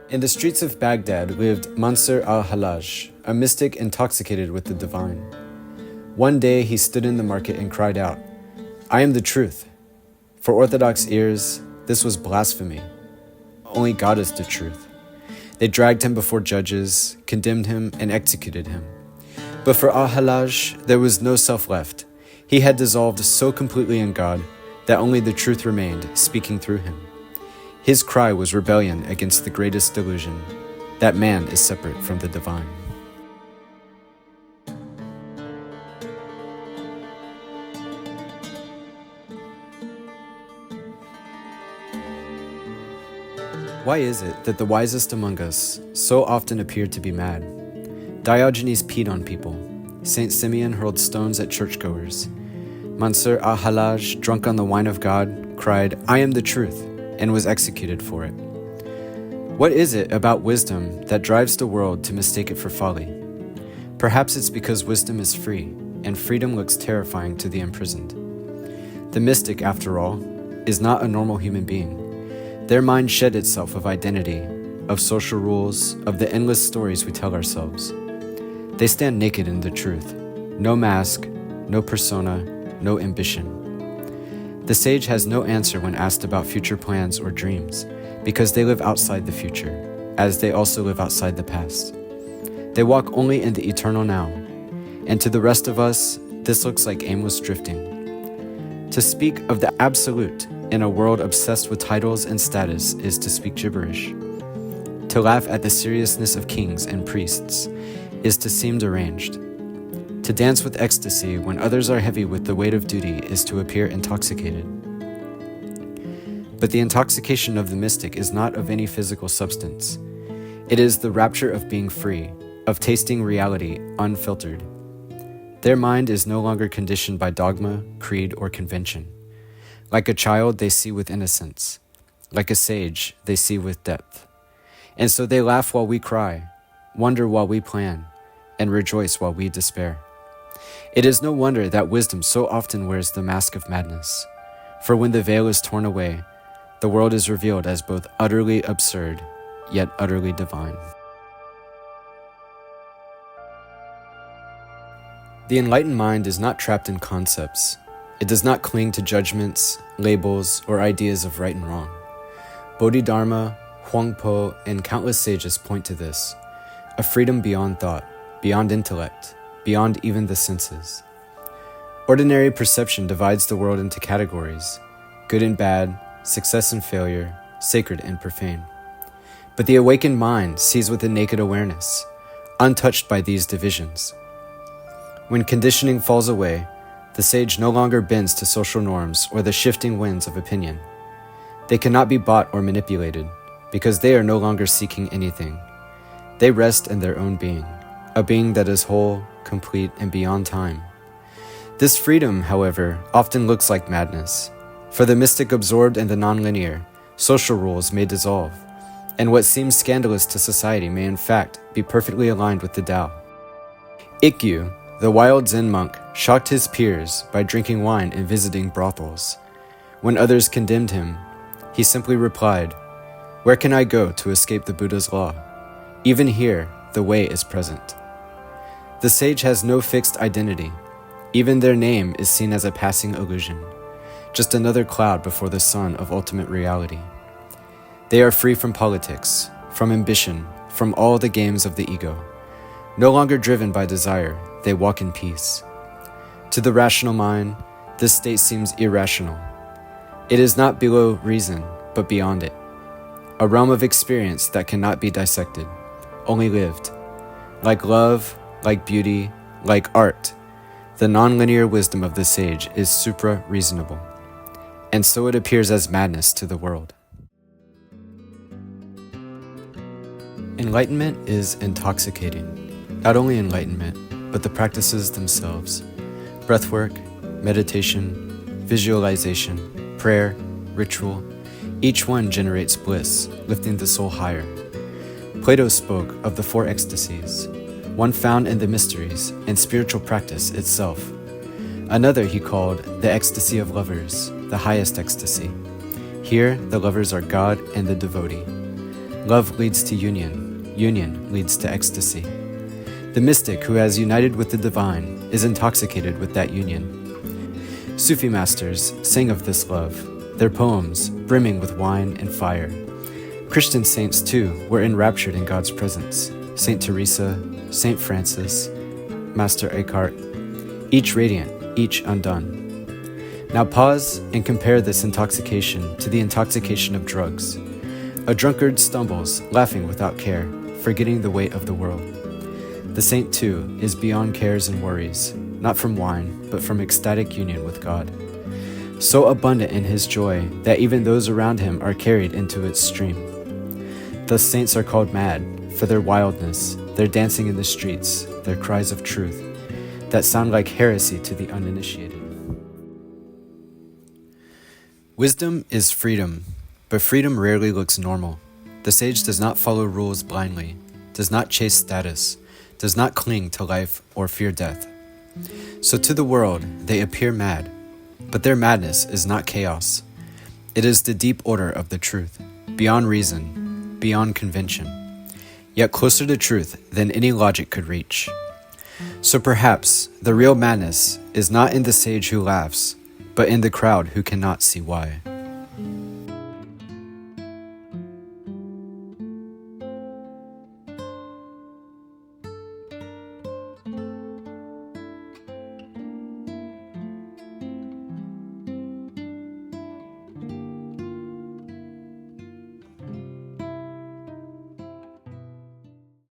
In the streets of Baghdad lived Mansur al-Hallaj, a mystic intoxicated with the divine. One day he stood in the market and cried out, "I am the truth." For Orthodox ears, this was blasphemy. Only God is the truth. They dragged him before judges, condemned him, and executed him. But for al-Hallaj, there was no self left. He had dissolved so completely in God that only the truth remained, speaking through him. His cry was rebellion against the greatest delusion, that man is separate from the divine. Why is it that the wisest among us so often appear to be mad? Diogenes peed on people. Saint Simeon hurled stones at churchgoers. Mansur al-Hallaj, drunk on the wine of God, cried, "I am the truth," and was executed for it. What is it about wisdom that drives the world to mistake it for folly? Perhaps it's because wisdom is free, and freedom looks terrifying to the imprisoned. The mystic, after all, is not a normal human being. Their mind shed itself of identity, of social rules, of the endless stories we tell ourselves. They stand naked in the truth. No mask, no persona, no ambition. The sage has no answer when asked about future plans or dreams, because they live outside the future, as they also live outside the past. They walk only in the eternal now, and to the rest of us, this looks like aimless drifting. To speak of the absolute in a world obsessed with titles and status is to speak gibberish. To laugh at the seriousness of kings and priests is to seem deranged. To dance with ecstasy when others are heavy with the weight of duty is to appear intoxicated. But the intoxication of the mystic is not of any physical substance. It is the rapture of being free, of tasting reality unfiltered. Their mind is no longer conditioned by dogma, creed, or convention. Like a child, they see with innocence. Like a sage, they see with depth. And so they laugh while we cry, wonder while we plan, and rejoice while we despair. It is no wonder that wisdom so often wears the mask of madness. For when the veil is torn away, the world is revealed as both utterly absurd, yet utterly divine. The enlightened mind is not trapped in concepts. It does not cling to judgments, labels, or ideas of right and wrong. Bodhidharma, Huangpo, and countless sages point to this, a freedom beyond thought, beyond intellect, beyond even the senses. Ordinary perception divides the world into categories, good and bad, success and failure, sacred and profane. But the awakened mind sees with a naked awareness, untouched by these divisions. When conditioning falls away, the sage no longer bends to social norms or the shifting winds of opinion. They cannot be bought or manipulated, because they are no longer seeking anything. They rest in their own being, a being that is whole, complete, and beyond time. This freedom, however, often looks like madness. For the mystic absorbed in the nonlinear, social rules may dissolve, and what seems scandalous to society may in fact be perfectly aligned with the Tao. Ikkyu, the wild Zen monk, shocked his peers by drinking wine and visiting brothels. When others condemned him, he simply replied, "Where can I go to escape the Buddha's law? Even here, the way is present." The sage has no fixed identity. Even their name is seen as a passing illusion, just another cloud before the sun of ultimate reality. They are free from politics, from ambition, from all the games of the ego. No longer driven by desire, they walk in peace. To the rational mind, this state seems irrational. It is not below reason, but beyond it. A realm of experience that cannot be dissected, only lived. Like love, like beauty, like art, the nonlinear wisdom of the sage is supra-reasonable, and so it appears as madness to the world. Enlightenment is intoxicating. Not only enlightenment, but the practices themselves. Breathwork, meditation, visualization, prayer, ritual, each one generates bliss, lifting the soul higher. Plato spoke of the four ecstasies, one found in the mysteries and spiritual practice itself. Another he called the ecstasy of lovers, the highest ecstasy. Here, the lovers are God and the devotee. Love leads to union. Union leads to ecstasy. The mystic who has united with the divine is intoxicated with that union. Sufi masters sang of this love, their poems brimming with wine and fire. Christian saints, too, were enraptured in God's presence. Saint Teresa, Saint Francis, Master Eckhart, each radiant, each undone. Now pause and compare this intoxication to the intoxication of drugs. A drunkard stumbles, laughing without care, forgetting the weight of the world. The saint, too, is beyond cares and worries, not from wine, but from ecstatic union with God. So abundant in his joy that even those around him are carried into its stream. Thus saints are called mad, for their wildness, their dancing in the streets, their cries of truth, that sound like heresy to the uninitiated. Wisdom is freedom, but freedom rarely looks normal. The sage does not follow rules blindly, does not chase status, does not cling to life or fear death. So to the world, they appear mad, but their madness is not chaos. It is the deep order of the truth, beyond reason, beyond convention, yet closer to truth than any logic could reach. So perhaps the real madness is not in the sage who laughs, but in the crowd who cannot see why.